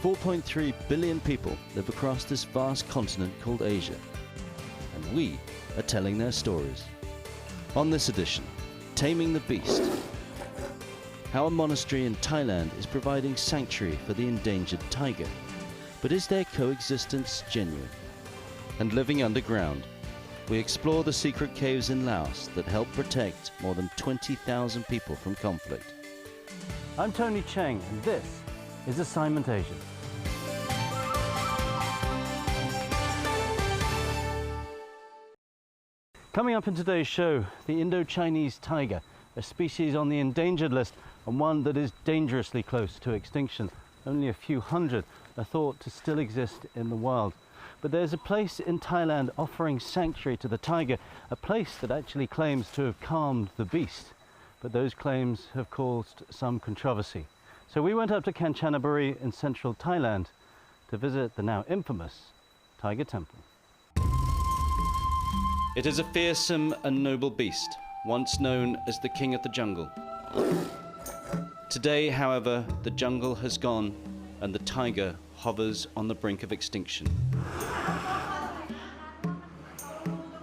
4.3 billion people live across this vast continent called Asia, and we are telling their stories. On this edition, Taming the Beast, how a monastery in Thailand is providing sanctuary for the endangered tiger. But is their coexistence genuine? And living underground, we explore the secret caves in Laos that help protect more than 20,000 people from conflict. I'm Tony Cheng, and this is Assignment Asia. Coming up in today's show, the Indochinese tiger, a species on the endangered list and one that is dangerously close to extinction. Only a few hundred are thought to still exist in the wild. But there's a place in Thailand offering sanctuary to the tiger, a place that actually claims to have calmed the beast. But those claims have caused some controversy. So we went up to Kanchanaburi in central Thailand to visit the now infamous Tiger Temple. It is a fearsome and noble beast, once known as the king of the jungle. Today, however, the jungle has gone and the tiger hovers on the brink of extinction.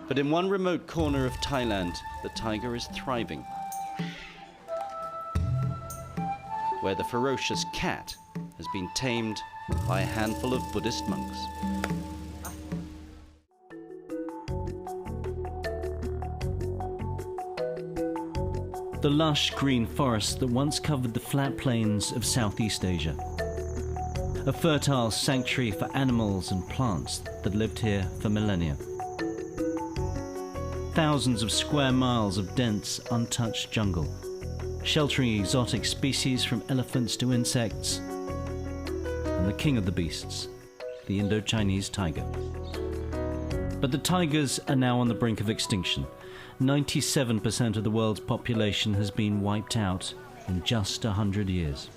But in one remote corner of Thailand, the tiger is thriving, where the ferocious cat has been tamed by a handful of Buddhist monks. The lush green forest that once covered the flat plains of Southeast Asia. A fertile sanctuary for animals and plants that lived here for millennia. Thousands of square miles of dense, untouched jungle, sheltering exotic species from elephants to insects, and the king of the beasts, the Indochinese tiger. But the tigers are now on the brink of extinction. 97% of the world's population has been wiped out in just 100 years.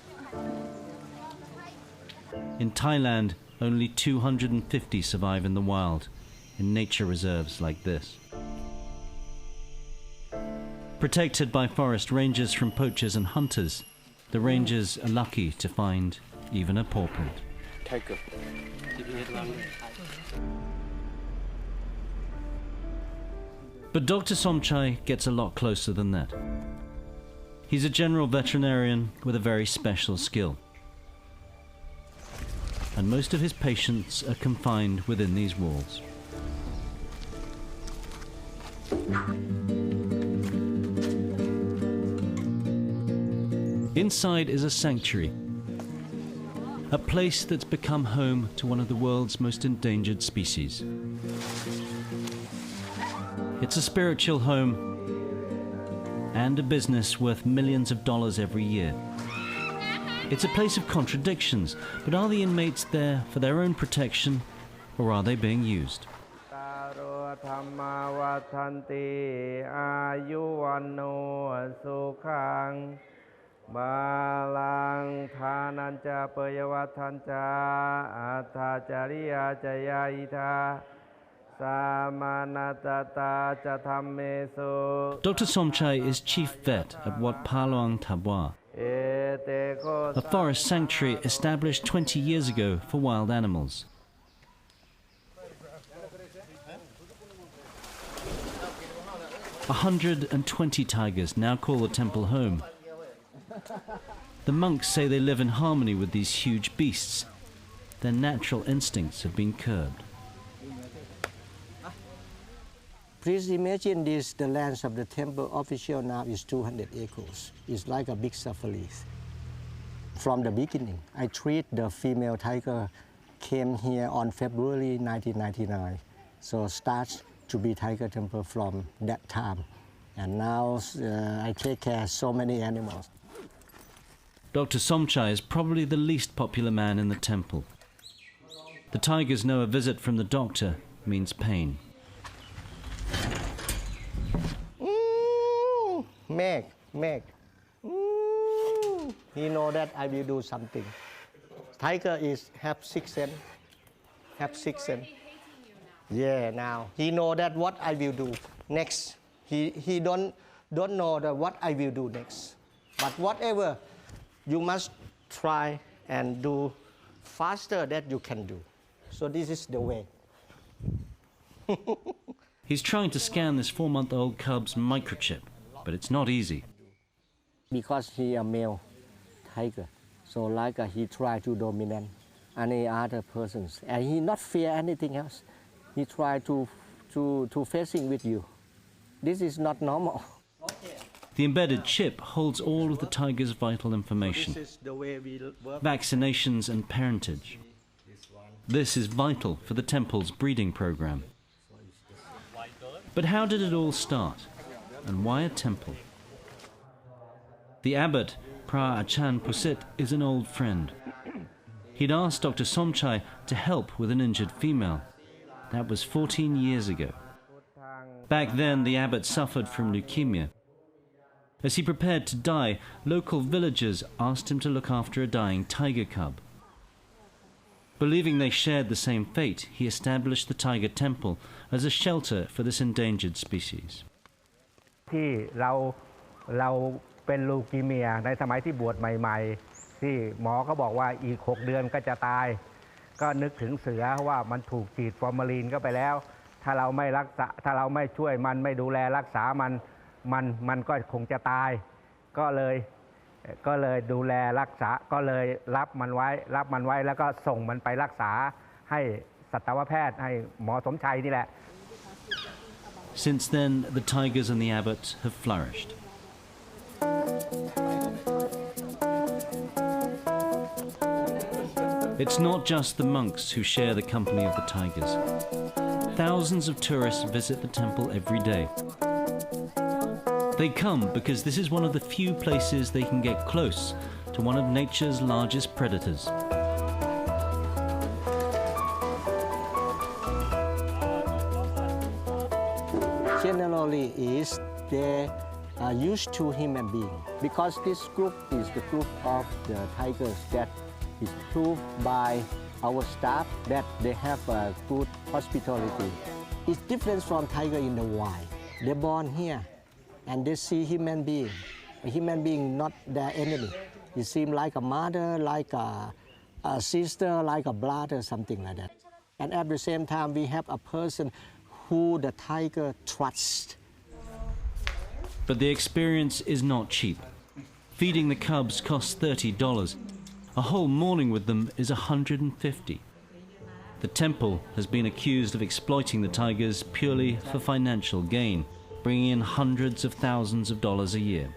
In Thailand, only 250 survive in the wild, in nature reserves like this. Protected by forest rangers from poachers and hunters, the rangers are lucky to find even a paw print. Tiger. But Dr. Somchai gets a lot closer than that. He's a general veterinarian with a very special skill. And most of his patients are confined within these walls. Inside is a sanctuary, a place that's become home to one of the world's most endangered species. It's a spiritual home and a business worth millions of dollars every year. It's a place of contradictions, but are the inmates there for their own protection, or are they being used? Dr. Somchai is chief vet at Wat Paluang Tabwa, a forest sanctuary established 20 years ago for wild animals. A 120 tigers now call the temple home. The monks say they live in harmony with these huge beasts. Their natural instincts have been curbed. Please imagine this, the lands of the temple official now is 200 acres. It's like a big safari. From the beginning, I treat the female tiger came here on February 1999. So starts to be tiger temple from that time. And now I take care of so many animals. Dr. Somchai is probably the least popular man in the temple. The tigers know a visit from the doctor means pain. Meg. He know that I will do something. Tiger have sixth sense. Yeah, now he know that what I will do next. He don't know that what I will do next. But whatever, you must try and do faster that you can do. So this is the way. He's trying to scan this 4-month-old cub's microchip, but it's not easy. Because he a male tiger, so like he try to dominate any other persons, and he not fear anything else. He try to facing with you. This is not normal. The embedded chip holds all of the tiger's vital information, This is the way we work. vaccinations and parentage. This is vital for the temple's breeding program. But how did it all start? And why a temple? The abbot, Pra Achan Pusit, is an old friend. He'd asked Dr. Somchai to help with an injured female. That was 14 years ago. Back then, the abbot suffered from leukemia. As he prepared to die, local villagers asked him to look after a dying tiger cub. Believing they shared the same fate, he established the Tiger Temple as a shelter for this endangered species. ที่เราเป็นลูคีเมียในสมัยที่บวชใหม่ๆที่หมอก็บอกว่าอีก6 เดือนก็จะตายก็นึกถึงเสือว่ามันถูกฉีดฟอร์มาลีนเข้าไปแล้วถ้าเราไม่รักษาถ้าเราไม่ช่วยมันไม่ดูแลรักษามันก็คงจะตายก็เลยดูแลรักษาก็เลยรับมันไว้แล้วก็ส่งมันไปรักษาให้สัตวแพทย์ให้หมอสมชัยนี่แหละ Since then, the tigers and the abbot have flourished. It's not just the monks who share the company of the tigers. Thousands of tourists visit the temple every day. They come because this is one of the few places they can get close to one of nature's largest predators. Generally is they are used to human being because this group is the group of the tigers that is proved by our staff that they have a good hospitality. It's different from tiger in the wild. They're born here and they see human being. A human being not their enemy. It seems like a mother, like a sister, like a brother, something like that. And at the same time, we have a person who the tiger trusts. But the experience is not cheap. Feeding the cubs costs $30. A whole morning with them is $150. The temple has been accused of exploiting the tigers purely for financial gain, bringing in hundreds of thousands of dollars a year.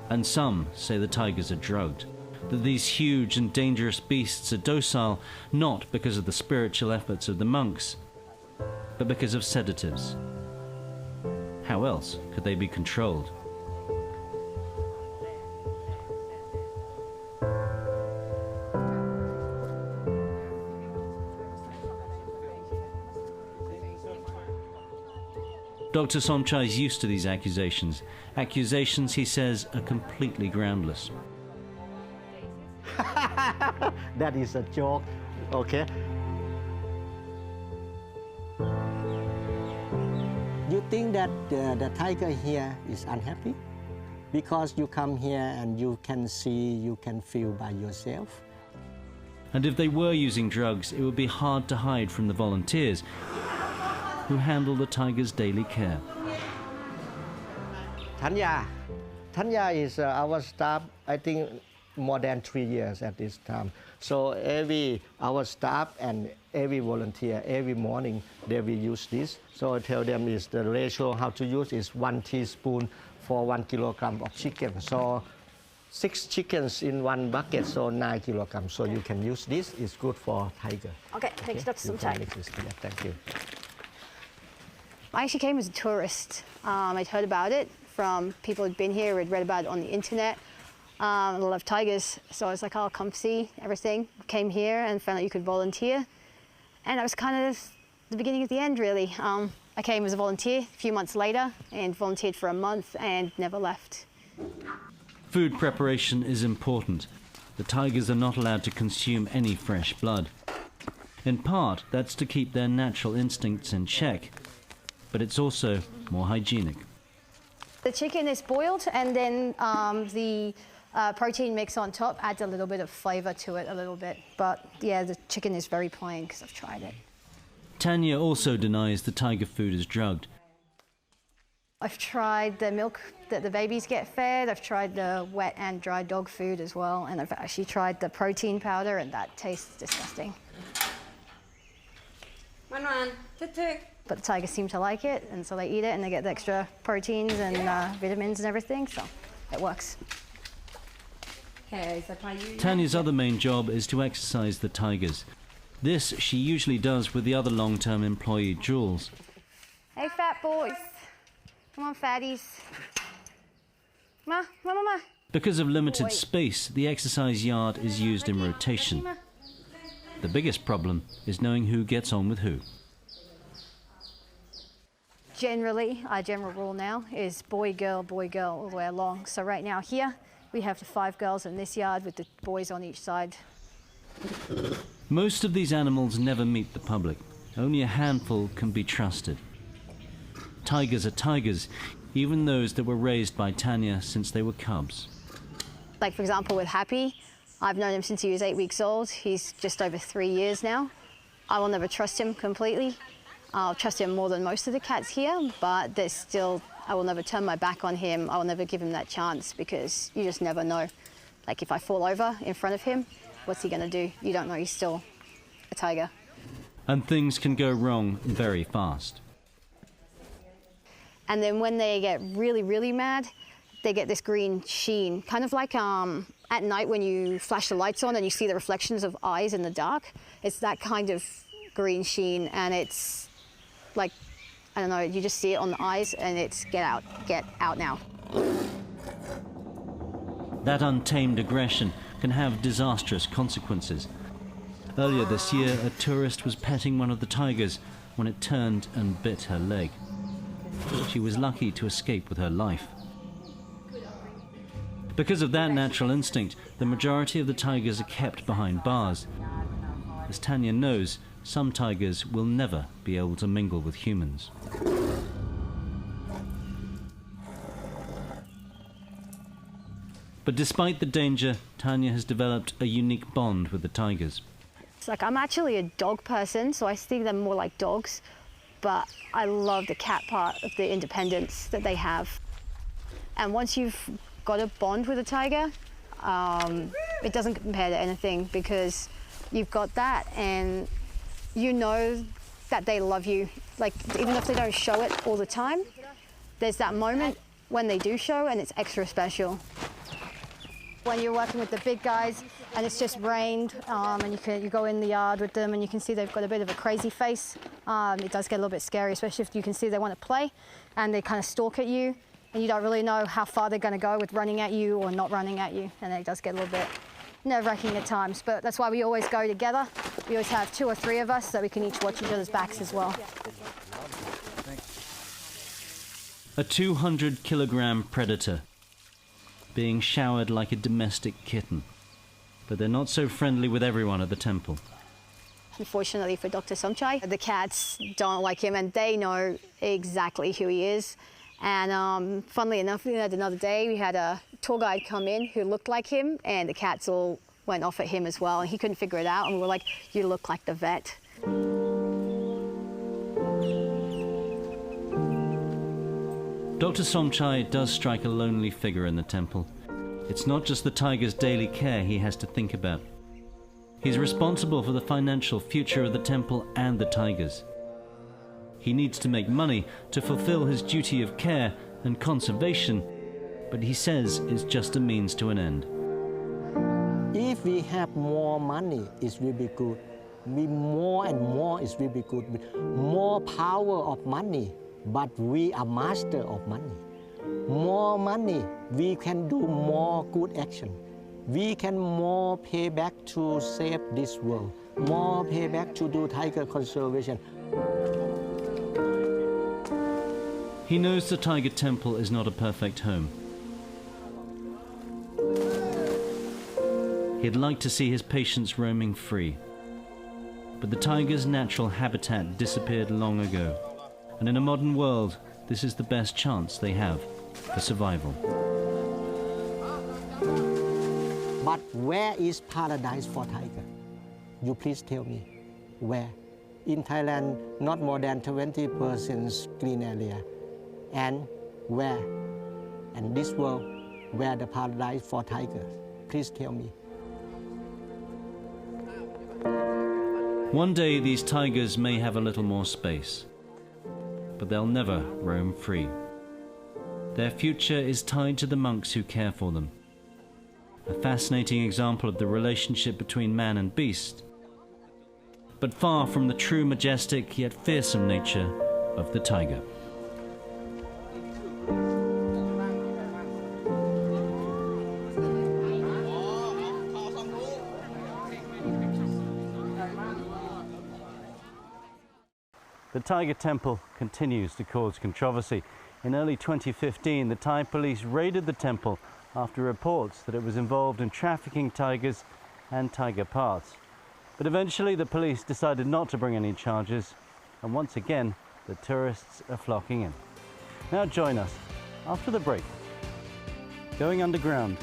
And some say the tigers are drugged, that these huge and dangerous beasts are docile not because of the spiritual efforts of the monks, but because of sedatives. How else could they be controlled? Dr. Somchai is used to these accusations. Accusations, he says, are completely groundless. That is a joke, okay? You think that the tiger here is unhappy? Because you come here and you can see, you can feel by yourself. And if they were using drugs, it would be hard to hide from the volunteers who handle the tiger's daily care. Tanya is our staff, I think, more than 3 years at this time. So our staff and every volunteer, every morning, they will use this. So I tell them is the ratio how to use is 1 teaspoon for 1 kilogram of chicken. So 6 chickens in 1 bucket, so 9 kilograms. So you can use this. It's good for tiger. Okay, thanks, Dr. Somchai. Thank you. I actually came as a tourist. I'd heard about it from people who'd been here, had read about it on the internet. A lot of tigers, so I was like, oh, I'll come see everything. Came here and found out you could volunteer. And that was kind of the beginning of the end, really. I came as a volunteer a few months later and volunteered for a month and never left. Food preparation is important. The tigers are not allowed to consume any fresh blood. In part, that's to keep their natural instincts in check, but it's also more hygienic. The chicken is boiled and then the Protein mix on top adds a little bit of flavor to it, a little bit. But yeah, the chicken is very plain because I've tried it. Tanya also denies the tiger food is drugged. I've tried the milk that the babies get fed. I've tried the wet and dry dog food as well. And I've actually tried the protein powder, and that tastes disgusting. But the tigers seem to like it, and so they eat it, and they get the extra proteins and vitamins and everything, so it works. Tanya's other main job is to exercise the tigers. This she usually does with the other long-term employee, Jules. Hey, fat boys. Come on, fatties. Ma. Because of limited space, the exercise yard is used in rotation. The biggest problem is knowing who gets on with who. Generally, our general rule now is boy, girl, all the way along. So right now here, we have the 5 girls in this yard with the boys on each side. Most of these animals never meet the public. Only a handful can be trusted. Tigers are tigers, even those that were raised by Tanya since they were cubs. Like, for example, with Happy, I've known him since he was 8 weeks old. He's just over 3 years now. I will never trust him completely. I'll trust him more than most of the cats here, but there's still, I will never turn my back on him. I will never give him that chance because you just never know. Like, if I fall over in front of him, what's he gonna do? You don't know, he's still a tiger. And things can go wrong very fast. And then when they get really, really mad, they get this green sheen, kind of like at night when you flash the lights on and you see the reflections of eyes in the dark. It's that kind of green sheen, and it's like, I don't know, you just see it on the eyes and it's get out now. That untamed aggression can have disastrous consequences. Earlier this year, a tourist was petting one of the tigers when it turned and bit her leg. She was lucky to escape with her life. Because of that natural instinct, the majority of the tigers are kept behind bars. As Tanya knows, some tigers will never be able to mingle with humans. But despite the danger, Tanya has developed a unique bond with the tigers. It's like, I'm actually a dog person, so I see them more like dogs, but I love the cat part of the independence that they have. And once you've got a bond with a tiger, it doesn't compare to anything, because you've got that and you know that they love you. Like, even if they don't show it all the time, there's that moment when they do show, and it's extra special. When you're working with the big guys and it's just rained, and you go in the yard with them and you can see they've got a bit of a crazy face, it does get a little bit scary, especially if you can see they want to play and they kind of stalk at you and you don't really know how far they're going to go with running at you or not running at you, and it does get a little bit nerve-wracking at times. But that's why we always go together. We always have 2 or 3 of us so we can each watch each other's backs as well. A 200-kilogram predator, being showered like a domestic kitten. But they're not so friendly with everyone at the temple. Unfortunately for Dr. Somchai, the cats don't like him and they know exactly who he is. And funnily enough, we had another day, we had a tour guide come in who looked like him, and the cats all went off at him as well, and he couldn't figure it out, and we were like, you look like the vet. Dr. Somchai does strike a lonely figure in the temple. It's not just the tiger's daily care he has to think about. He's responsible for the financial future of the temple and the tigers. He needs to make money to fulfill his duty of care and conservation, but he says it's just a means to an end. If we have more money, it will be good. More and more, it will be good. More power of money, but we are master of money. More money, we can do more good action. We can more pay back to save this world. More pay back to do tiger conservation. He knows the Tiger Temple is not a perfect home. He'd like to see his patients roaming free. But the tiger's natural habitat disappeared long ago. And in a modern world, this is the best chance they have for survival. But where is paradise for tiger? You please tell me, where? In Thailand, not more than 20% green area. And where? And this world, where the paradise for tigers? Please tell me. One day these tigers may have a little more space, but they'll never roam free. Their future is tied to the monks who care for them. A fascinating example of the relationship between man and beast, but far from the true majestic yet fearsome nature of the tiger. The Tiger Temple continues to cause controversy. In early 2015, the Thai police raided the temple after reports that it was involved in trafficking tigers and tiger parts. But eventually the police decided not to bring any charges, and once again the tourists are flocking in. Now join us after the break. Going underground,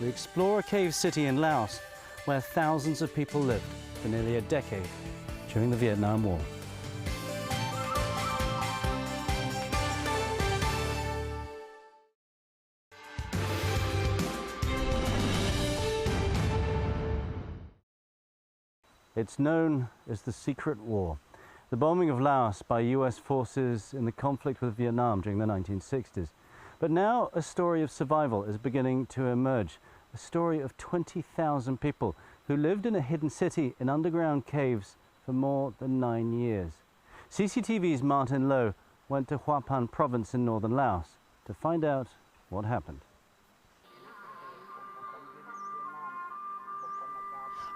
we explore a cave city in Laos where thousands of people lived for nearly a decade during the Vietnam War. It's known as the Secret War, the bombing of Laos by US forces in the conflict with Vietnam during the 1960s. But now a story of survival is beginning to emerge, a story of 20,000 people who lived in a hidden city in underground caves for more than 9 years. CCTV's Martin Lowe went to Houaphanh Province in northern Laos to find out what happened.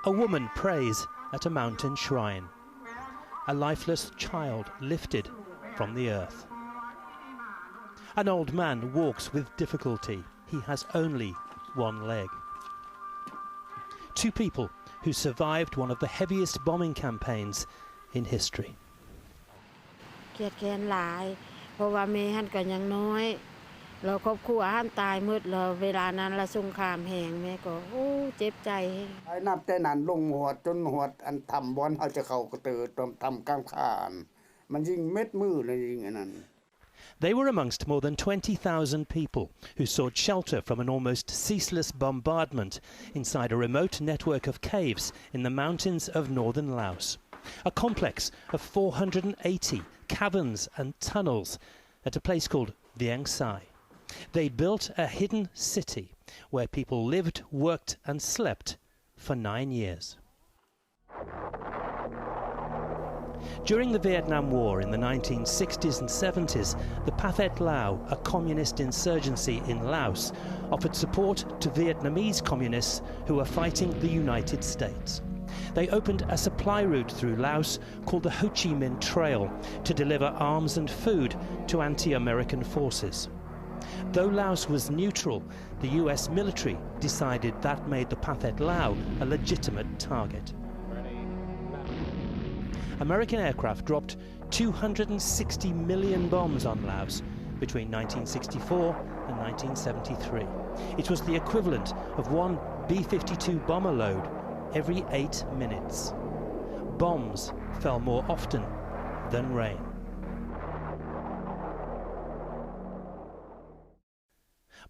A woman prays at a mountain shrine. A lifeless child lifted from the earth. An old man walks with difficulty. He has only one leg. Two people who survived one of the heaviest bombing campaigns in history. เครียดแค้นหลายเพราะว่าแม่หันก็ยังน้อยเราครอบครัวหันตายหมดแล้วเวลานั้นละสงครามแห่งแม่ก็โอ้เจ็บใจไอ้นับแต่นั้นลงหัวจนหัวอันทำบอนเฮาจะเข้ากระตือทำกลางคานมันยิงเม็ดมือเลยยิงอันนั้น They were amongst more than 20,000 people who sought shelter from an almost ceaseless bombardment inside a remote network of caves in the mountains of northern Laos. A complex of 480 caverns and tunnels at a place called Vieng Sai. They built a hidden city where people lived, worked and slept for 9 years. During the Vietnam War in the 1960s and 70s, the Pathet Lao, a communist insurgency in Laos, offered support to Vietnamese communists who were fighting the United States. They opened a supply route through Laos called the Ho Chi Minh Trail to deliver arms and food to anti-American forces. Though Laos was neutral, the US military decided that made the Pathet Lao a legitimate target. American aircraft dropped 260 million bombs on Laos between 1964 and 1973. It was the equivalent of one B-52 bomber load every 8 minutes. Bombs fell more often than rain.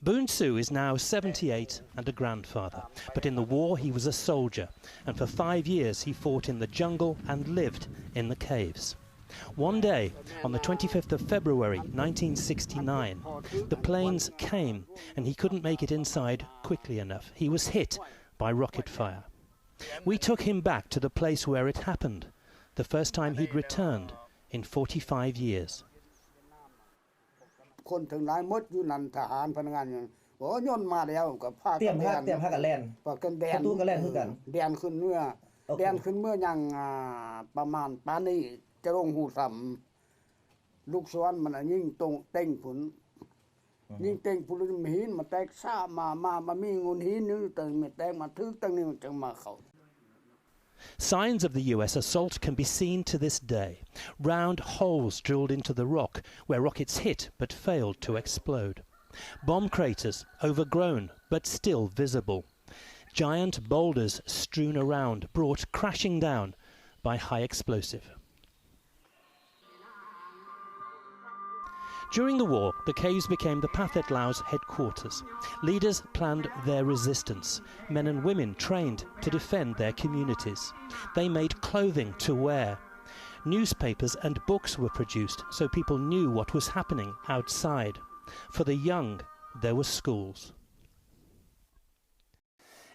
Boon Soo is now 78 and a grandfather, but in the war he was a soldier, and for 5 years he fought in the jungle and lived in the caves. One day, on the 25th of February 1969, the planes came and he couldn't make it inside quickly enough. He was hit by rocket fire. We took him back to the place where it happened, the first time he'd returned in 45 years. คนถึงหลายมดอยู่นั่นทหารพนักงานอยู่บ่ย่นมาแล้วก็พากันเตรียมพากันแล่นพากันแดนตู้ก็แล่นคือกันแดนขึ้นเมื่อยังประมาณปานนี้จะลงหูสำลูกศรมันยิงตรงเต็งผุนยิงเต็งผุนมีหินมาแตกซ่ามามีงูหินนึงตึงมาแตกมาทึกตั้งนี้มันจังมาเข้า Signs of the US assault can be seen to this day. Round holes drilled into the rock where rockets hit but failed to explode. Bomb craters, overgrown but still visible. giant boulders strewn around, brought crashing down by high explosive. During the war, the caves became the Pathet Lao's headquarters. Leaders planned their resistance. Men and women trained to defend their communities. They made clothing to wear. Newspapers and books were produced so people knew what was happening outside. For the young, there were schools.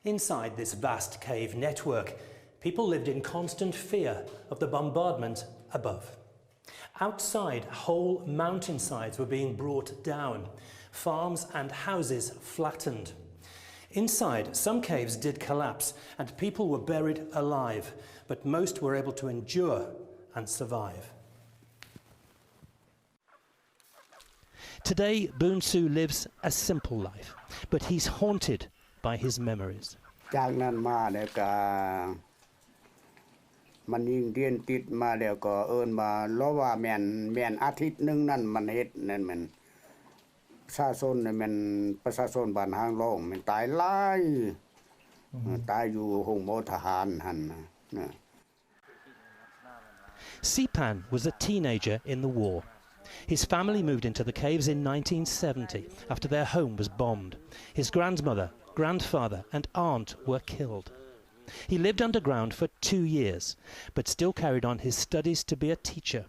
Inside this vast cave network, people lived in constant fear of the bombardment above. Outside, whole mountainsides were being brought down, farms and houses flattened. Inside, some caves did collapse and people were buried alive, but most were able to endure and survive. Today, Boonsu lives a simple life, but he's haunted by his memories. จากนั้นมาแล้วก็มันยิงเรียนติดมาแล้วก็เอิ้นมาล้อว่าแม่นอาทิตย์นึงนั่นมันเฮ็ดนั่นมันประชาชนนี่มันประชาชนบ้านหางร้องมันตายหลายตายอยู่โรงหมอทหารหั่นนะ Sipan was a teenager in the war. His family moved into the caves in 1970 after their home was bombed. His grandmother, grandfather and aunt were killed. He lived underground for 2 years, but still carried on his studies to be a teacher.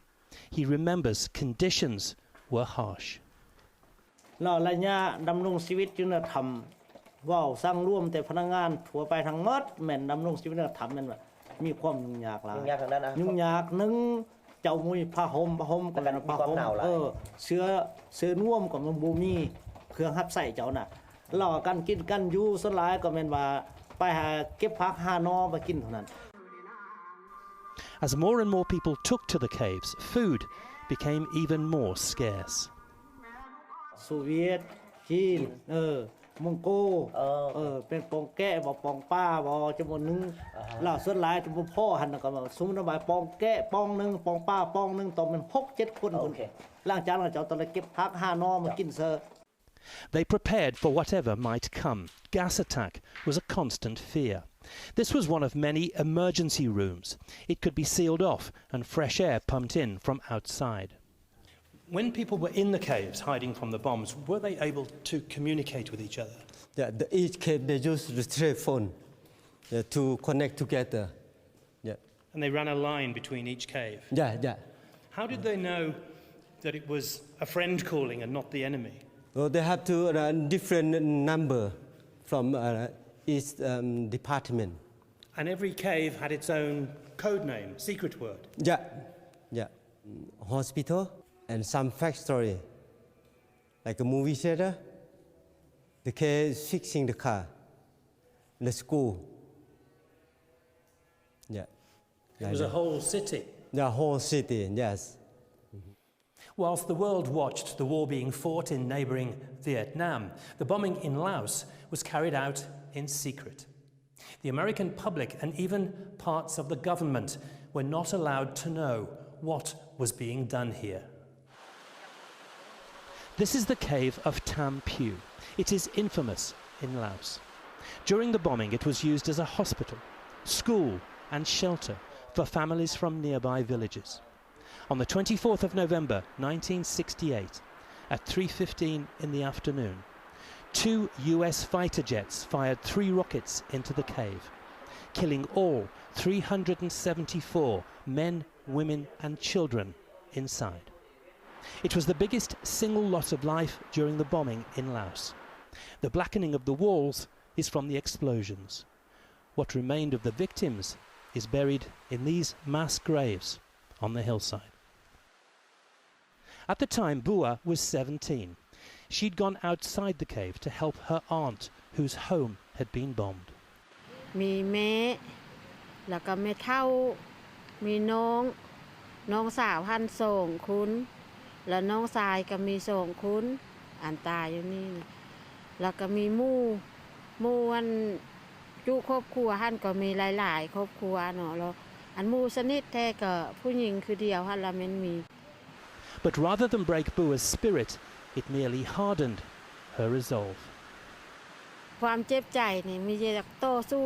He remembers conditions were harsh. เราระยะดำรงชีวิตจึงจะทำว่าวสร้างร่วมแต่พนักงานทั่วไปทั้งหมดแม่นดำรงชีวิตจะทำแม่นว่ามีความยุ่งยากหลายยุ่งยากทางด้านนะยุ่งยากนึงเจ้ามุ้ยผ้าห่มก็เป็นผ้าห่มเสื้อน่วมก็มันบ่มีเครื่องรับใส่เจ้าน่ะเรากันกินกันอยู่ส่วนหลายก็แม่นว่าไปหาเก็บผักหาหน่อมากินเท่านั้น As more and more people took to the caves, food became even more scarce. โซเวียตจีนมองโกเป็นปองแก้บ่ปองป้าบ่จำนวนนึงแล้วส่วนหลายจำนวนพ่อหั่นก็สมมุติว่าปองแก้ปองนึงปองป้าปองนึงต้องเป็น 6-7 คนหลังจากนั้นเจ้าต้องเก็บผักหาหน่อมากินเซอ They prepared for whatever might come. Gas attack was a constant fear. This was one of many emergency rooms. It could be sealed off and fresh air pumped in from outside. When people were in the caves hiding from the bombs, were they able to communicate with each other? Yeah, each cave they used the telephone to connect together. Yeah. And they ran a line between each cave? Yeah. How did they know that it was a friend calling and not the enemy? Well, they have to different number from each department. And every cave had its own code name, secret word? Yeah. Hospital and some factory, like a movie theater, the cave fixing the car, the school. Yeah. It was a whole city? The whole city, yes. Whilst the world watched the war being fought in neighbouring Vietnam, the bombing in Laos was carried out in secret. The American public and even parts of the government were not allowed to know what was being done here. This is the cave of Tam Phu. It is infamous in Laos. During the bombing, it was used as a hospital, school and shelter for families from nearby villages. On the 24th of November 1968, at 3:15 in the afternoon, 2 US fighter jets fired 3 rockets into the cave, killing all 374 men, women and children inside. It was the biggest single loss of life during the bombing in Laos. The blackening of the walls is from the explosions. What remained of the victims is buried in these mass graves on the hillside. At the time, Bua was 17. She'd gone outside the cave to help her aunt, whose home had been bombed. มีแม่แล้วก็แม่เฒ่ามีน้องสาวหัน2คนแล้วน้องชายก็มี2คนอันตายอยู่นี่แล้วก็มีหมู่อันอยู่ครอบครัวหันก็มีหลายๆครอบครัวเนาะแล้วอันหมู่สนิทแท้ก็ผู้หญิงคือเดียวหันละแม่นมี But rather than break Bua's spirit, it merely hardened her resolve. พ ความเจ็บใจนี่มีอยากต่อสู้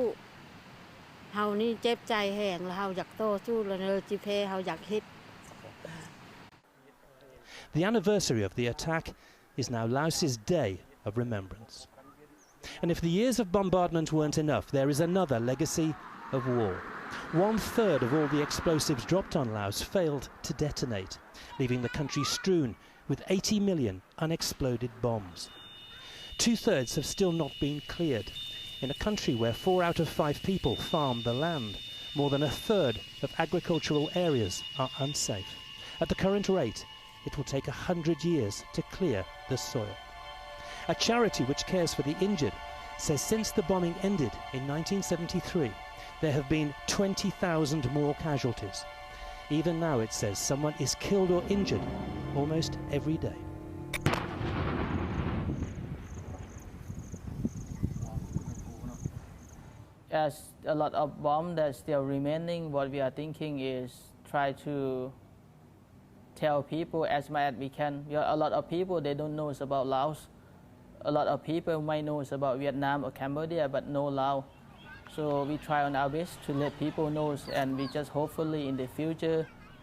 เฮานี่เจ็บใจแห้งแล้วเฮาอยากต่อสู้แล้วจิเพเฮาอยากเฮ็ด The anniversary of the attack is now Laos's day of remembrance. And if the years of bombardment weren't enough, there is another legacy of war. 1/3 of all the explosives dropped on Laos failed to detonate, leaving the country strewn with 80 million unexploded bombs. 2/3 have still not been cleared. In a country where 4 out of 5 people farm the land, more than 1/3 of agricultural areas are unsafe. At the current rate, it will take 100 years to clear the soil. A charity which cares for the injured says since the bombing ended in 1973, there have been 20,000 more casualties. Even now, it says, someone is killed or injured almost every day. As a lot of bombs that are still remaining, what we are thinking is try to tell people as much as we can. A lot of people, they don't know about Laos. A lot of people might know about Vietnam or Cambodia, but no Laos. So we try on our best to let people know, and we just hopefully in the future,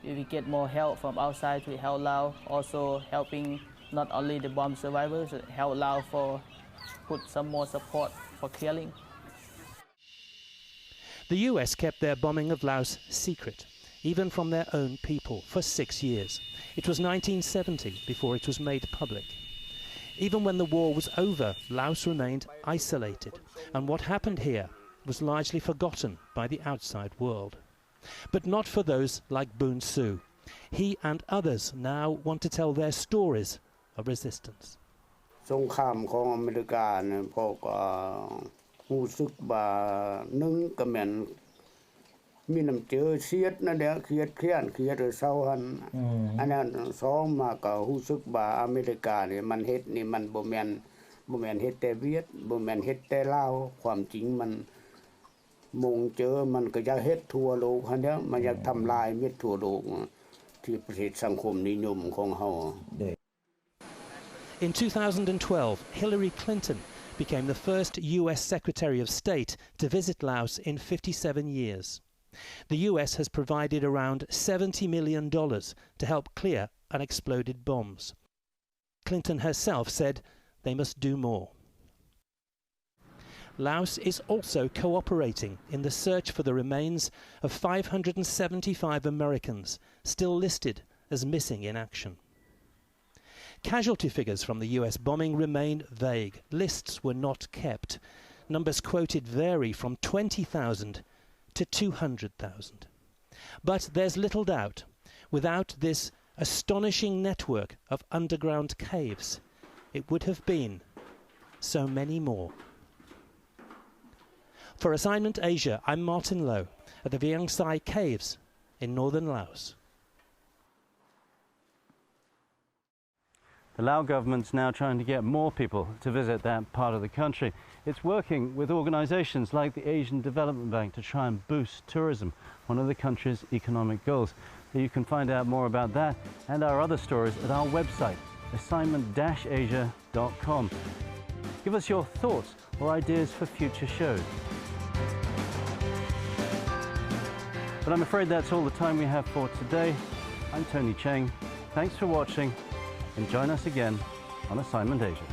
if we get more help from outside to help Laos, also helping not only the bomb survivors, help Laos for put some more support for clearing. The US kept their bombing of Laos secret, even from their own people, for 6 years. It was 1970 before it was made public. Even when the war was over, Laos remained isolated, and what happened here was largely forgotten by the outside world. But not for those like Boon Sue. He and others now want to tell their stories of resistance. สงครามของอเมริกาเนี่ยพอก็รู้สึกว่าหนึ่งก็แม่นมีน้ำเจอเสียดนั่นแหละเครียดเศร้าหันอันนั้นสองมาก็รู้สึกว่าอเมริกาเนี่ยมันเฮ็ดนี่มันบ่แม่นเฮ็ดแต่เวียดบ่แม่นเฮ็ดแต่ลาวความจริงมันมงเจอมันก็อยากเฮ็ดทั่วโลกหั่นเด้อมันอยากทำลายเม็ดทั่วโลกที่ประเทศสังคมนิยมของเฮา In 2012, Hillary Clinton became the first US Secretary of State to visit Laos in 57 years. The US has provided around $70 million to help clear unexploded bombs. Clinton herself said they must do more. Laos is also cooperating in the search for the remains of 575 Americans still listed as missing in action. Casualty figures from the US bombing remain vague. Lists were not kept. Numbers quoted vary from 20,000 to 200,000. But there's little doubt, without this astonishing network of underground caves, it would have been so many more. For Assignment Asia, I'm Martin Lowe at the Vieng Sai Caves in northern Laos. The Lao government's now trying to get more people to visit that part of the country. It's working with organisations like the Asian Development Bank to try and boost tourism, one of the country's economic goals. You can find out more about that and our other stories at our website, assignment-asia.com. Give us your thoughts or ideas for future shows. But I'm afraid that's all the time we have for today. I'm Tony Cheng. Thanks for watching, and join us again on Assignment Asia.